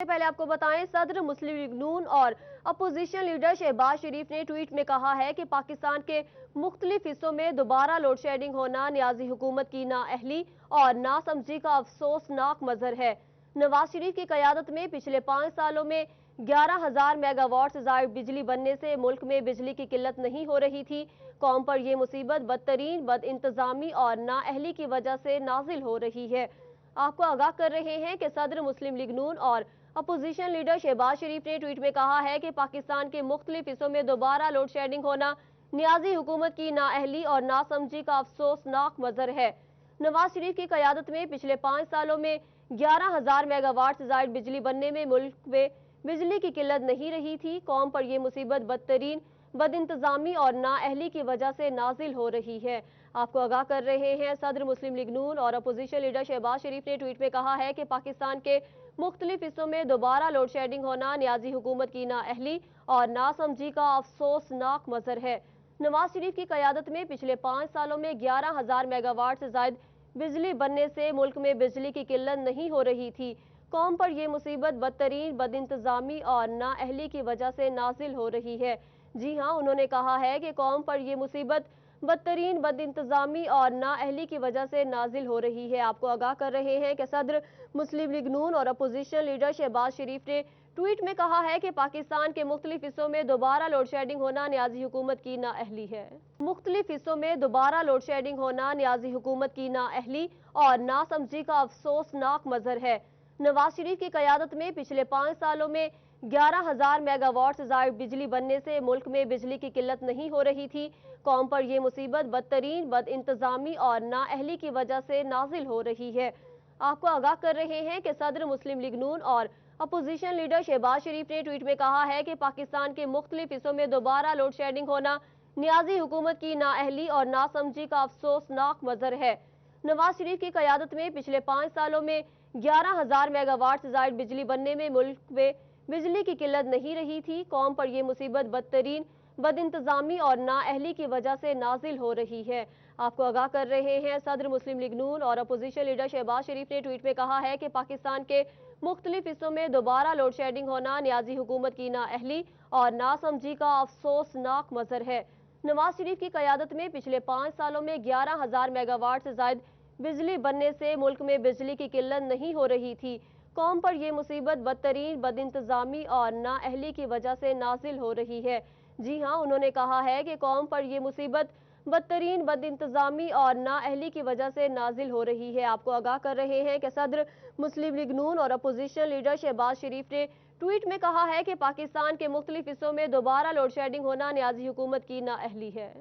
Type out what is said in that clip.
پہلے آپ کو بتائیں صدر مسلم لیگ نون اور اپوزیشن لیڈر شہباز شریف نے ٹویٹ میں کہا ہے کہ پاکستان کے مختلف حصوں میں دوبارہ لوڈ شیڈنگ ہونا نیازی حکومت کی نااہلی اور ناسمجھی کا افسوسناک مظہر ہے۔ نواز شریف کی قیادت میں پچھلے 5 سالوں میں 11,000 میگا واٹ سے زائد بجلی بننے سے ملک میں بجلی کی قلت نہیں ہو رہی تھی۔ قوم پر یہ مصیبت بدترین بد انتظامی اور نااہلی کی وجہ سے نازل ہو رہی ہے۔ آپ کو آگاہ کر رہے ہیں کہ صدر مسلم لیگ نون اور اپوزیشن لیڈر شہباز شریف نے ٹویٹ میں کہا ہے کہ پاکستان کے مختلف حصوں میں دوبارہ لوڈ شیڈنگ ہونا نیازی حکومت کی نااہلی اور ناسمجھی کا افسوسناک مظہر ہے۔ نواز شریف کی قیادت میں پچھلے 5 سالوں میں 11,000 میگا واٹ سے زائد بجلی بننے میں ملک میں بجلی کی قلت نہیں رہی تھی۔ قوم پر یہ مصیبت بدترین بد انتظامی اور نااہلی کی وجہ سے نازل ہو رہی ہے۔ آپ کو آگاہ کر رہے ہیں صدر مسلم لیگ نون اور اپوزیشن لیڈر شہباز شریف نے ٹویٹ میں کہا ہے کہ پاکستان کے مختلف حصوں میں دوبارہ لوڈ شیڈنگ ہونا نیازی حکومت کی نااہلی اور ناسمجھی کا افسوسناک مظہر ہے۔ نواز شریف کی قیادت میں پچھلے 5 سالوں میں 11,000 میگا واٹ سے زائد بجلی بننے سے ملک میں بجلی کی قلت نہیں ہو رہی تھی۔ قوم پر یہ مصیبت بدترین بد انتظامی اور نااہلی کی وجہ سے نازل ہو رہی ہے۔ جی ہاں، انہوں نے کہا ہے کہ قوم پر یہ مصیبت بدترین بد انتظامی اور نااہلی کی وجہ سے نازل ہو رہی ہے۔ آپ کو آگاہ کر رہے ہیں کہ صدر مسلم لیگ نون اور اپوزیشن لیڈر شہباز شریف نے ٹویٹ میں کہا ہے کہ پاکستان کے مختلف حصوں میں دوبارہ لوڈ شیڈنگ ہونا نیازی حکومت کی نااہلی ہے۔ مختلف حصوں میں دوبارہ لوڈ شیڈنگ ہونا نیازی حکومت کی نااہلی اور ناسمجھی کا افسوسناک مظہر ہے۔ نواز شریف کی قیادت میں پچھلے 5 سالوں میں 11,000 میگا واٹ سے زائد بجلی بننے سے ملک میں بجلی کی قلت نہیں ہو رہی تھی۔ قوم پر یہ مصیبت بدترین بد انتظامی اور نااہلی کی وجہ سے نازل ہو رہی ہے۔ آپ کو آگاہ کر رہے ہیں کہ صدر مسلم لیگ نون اور اپوزیشن لیڈر شہباز شریف نے ٹویٹ میں کہا ہے کہ پاکستان کے مختلف حصوں میں دوبارہ لوڈ شیڈنگ ہونا نیازی حکومت کی نااہلی اور ناسمجھی کا افسوسناک مظہر ہے۔ نواز شریف کی قیادت میں پچھلے 5 سالوں میں 11,000 میگا واٹ سے زائد بجلی بننے میں ملک میں بجلی کی قلت نہیں رہی تھی۔ قوم پر یہ مصیبت بدترین بد انتظامی اور نااہلی کی وجہ سے نازل ہو رہی ہے۔ آپ کو آگاہ کر رہے ہیں صدر مسلم لیگ نون اور اپوزیشن لیڈر شہباز شریف نے ٹویٹ میں کہا ہے کہ پاکستان کے مختلف حصوں میں دوبارہ لوڈ شیڈنگ ہونا نیازی حکومت کی نااہلی اور ناسمجھی کا افسوسناک مظہر ہے۔ نواز شریف کی قیادت میں پچھلے 5 سالوں میں 11,000 میگا واٹ سے زائد بجلی بننے سے ملک میں بجلی کی قلت نہیں ہو رہی تھی۔ قوم پر یہ مصیبت بدترین بد انتظامی اور نااہلی کی وجہ سے نازل ہو رہی ہے۔ جی ہاں، انہوں نے کہا ہے کہ قوم پر یہ مصیبت بدترین بد انتظامی اور نااہلی کی وجہ سے نازل ہو رہی ہے۔ آپ کو آگاہ کر رہے ہیں کہ صدر مسلم لیگ نون اور اپوزیشن لیڈر شہباز شریف نے ٹویٹ میں کہا ہے کہ پاکستان کے مختلف حصوں میں دوبارہ لوڈ شیڈنگ ہونا نیازی حکومت کی نااہلی ہے۔